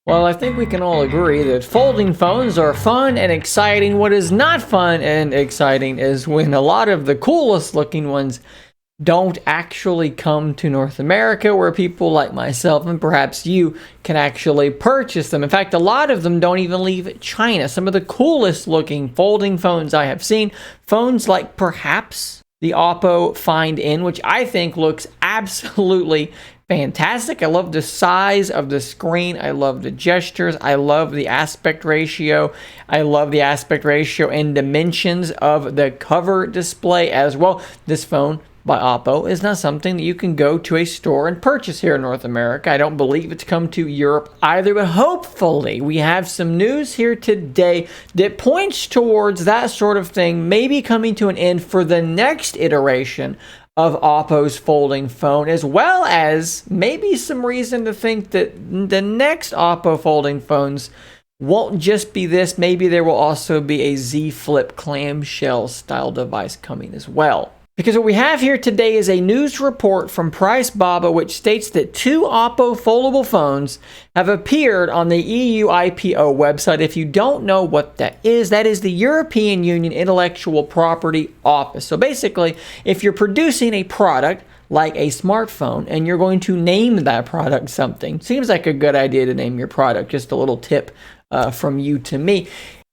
Well, I think we can all agree that folding phones are fun and exciting. What is not fun and exciting is when a lot of the coolest looking ones don't actually come to North America, where people like myself and perhaps you can actually purchase them. In fact, a lot of them don't even leave China. Some of the coolest looking folding phones I have seen, phones like perhaps the Oppo Find N, which I think looks absolutely fantastic. I love the size of the screen. I love the gestures. I love the aspect ratio. I love the aspect ratio and dimensions of the cover display as well. This phone by Oppo is not something that you can go to a store and purchase here in North America. I don't believe it's come to Europe either, but hopefully we have some news here today that points towards that sort of thing maybe coming to an end for the next iteration of Oppo's folding phone, as well as maybe some reason to think that the next Oppo folding phones won't just be this. Maybe there will also be a Z Flip clamshell style device coming as well. Because what we have here today is a news report from Price Baba, which states that two Oppo foldable phones have appeared on the EU IPO website. If you don't know what that is the European Union Intellectual Property Office. So basically, if you're producing a product like a smartphone and you're going to name that product something, seems like a good idea to name your product. Just a little tip from you to me.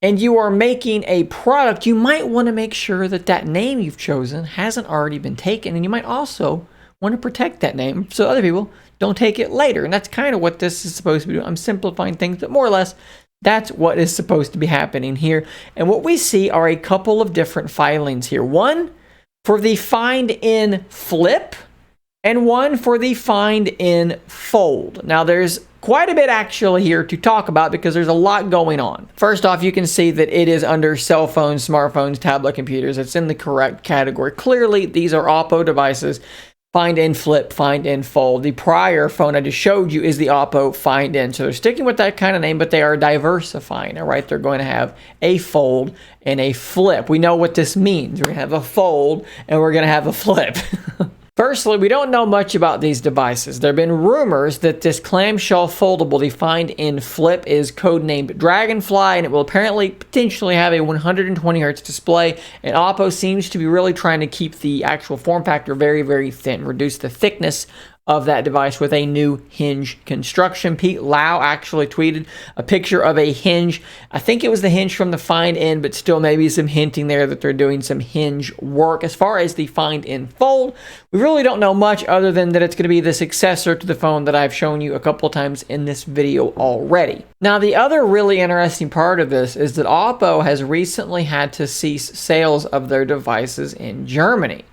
And you are making a product, you might want to make sure that that name you've chosen hasn't already been taken. And you might also want to protect that name so other people don't take it later. And that's kind of what this is supposed to be doing. I'm simplifying things, but more or less, that's what is supposed to be happening here. And what we see are a couple of different filings here. One for the Find N Flip and one for the Find N Fold. Now there's quite a bit actually here to talk about because there's a lot going on. First off, you can see that it is under cell phones, smartphones, tablet computers. It's in the correct category. Clearly, these are Oppo devices. Find N Flip, Find N Fold. The prior phone I just showed you is the Oppo Find N. So they're sticking with that kind of name, but they are diversifying, all right? They're going to have a fold and a flip. We know what this means. We're going to have a fold and we're going to have a flip. Firstly, we don't know much about these devices. There have been rumors that this clamshell foldable, the Find N Flip, is codenamed Dragonfly, and it will apparently potentially have a 120 Hz display. And Oppo seems to be really trying to keep the actual form factor very, very thin, reduce the thickness of that device with a new hinge construction. Pete Lau actually tweeted a picture of a hinge. I think it was the hinge from the Find N, but still maybe some hinting there that they're doing some hinge work. As far as the Find N Fold, we really don't know much other than that it's going to be the successor to the phone that I've shown you a couple times in this video already. Now, the other really interesting part of this is that Oppo has recently had to cease sales of their devices in Germany.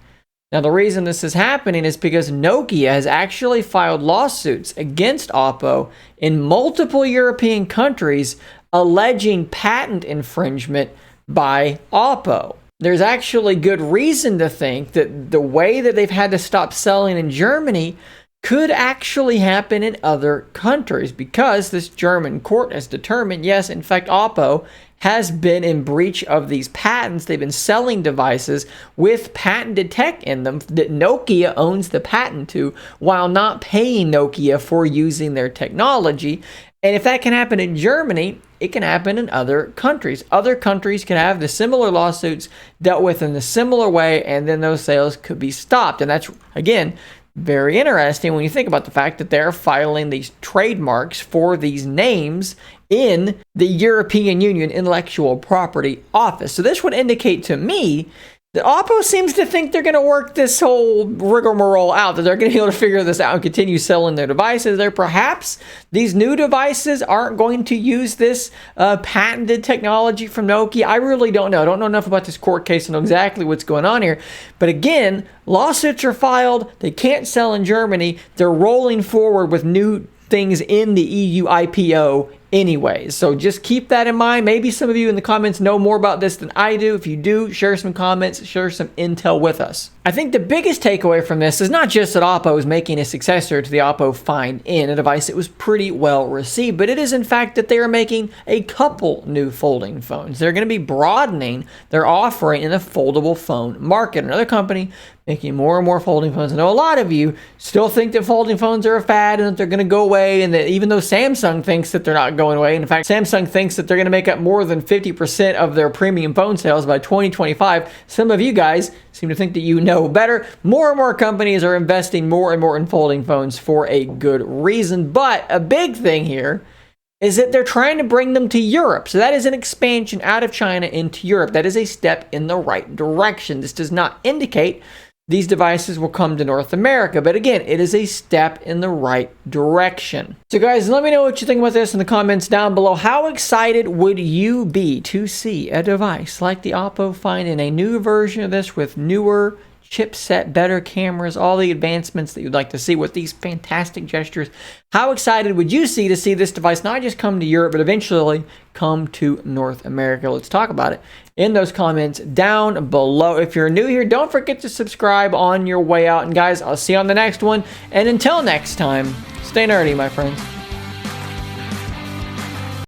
Now, the reason this is happening is because Nokia has actually filed lawsuits against Oppo in multiple European countries alleging patent infringement by Oppo. There's actually good reason to think that the way that they've had to stop selling in Germany could actually happen in other countries because this German court has determined, yes, in fact, Oppo has been in breach of these patents. They've been selling devices with patented tech in them that Nokia owns the patent to while not paying Nokia for using their technology. And if that can happen in Germany, it can happen in other countries. Other countries can have the similar lawsuits dealt with in a similar way, and then those sales could be stopped. And that's, again, very interesting when you think about the fact that they're filing these trademarks for these names in the European Union Intellectual Property Office. So this would indicate to me that Oppo seems to think they're going to work this whole rigmarole out, that they're going to be able to figure this out and continue selling their devices. There, perhaps these new devices aren't going to use this patented technology from Nokia. I really don't know. I don't know enough about this court case to know exactly what's going on here. But again, lawsuits are filed. They can't sell in Germany. They're rolling forward with new things in the EU IPO anyways. So just keep that in mind. Maybe some of you in the comments know more about this than I do. If you do, share some comments, share some intel with us. I think the biggest takeaway from this is not just that Oppo is making a successor to the Oppo Find N, a device that was pretty well received, but it is in fact that they are making a couple new folding phones. They're going to be broadening their offering in the foldable phone market. Another company making more and more folding phones. I know a lot of you still think that folding phones are a fad and that they're going to go away, and that even though Samsung thinks that they're not going away, in fact, Samsung thinks that they're going to make up more than 50% of their premium phone sales by 2025, some of you guys seem to think that you know better. More and more companies are investing more and more in folding phones for a good reason, but a big thing here is that they're trying to bring them to Europe. So that is an expansion out of China into Europe. That is a step in the right direction. This does not indicate these devices will come to North America, but again, it is a step in the right direction. So guys, let me know what you think about this in the comments down below. How excited would you be to see a device like the Oppo Find in a new version of this with newer chipset, better cameras, all the advancements that you'd like to see with these fantastic gestures? How excited would you see to see this device not just come to Europe, but eventually come to North America? Let's talk about it in those comments down below. If you're new here, don't forget to subscribe on your way out. And guys, I'll see you on the next one. And until next time, stay nerdy, my friends.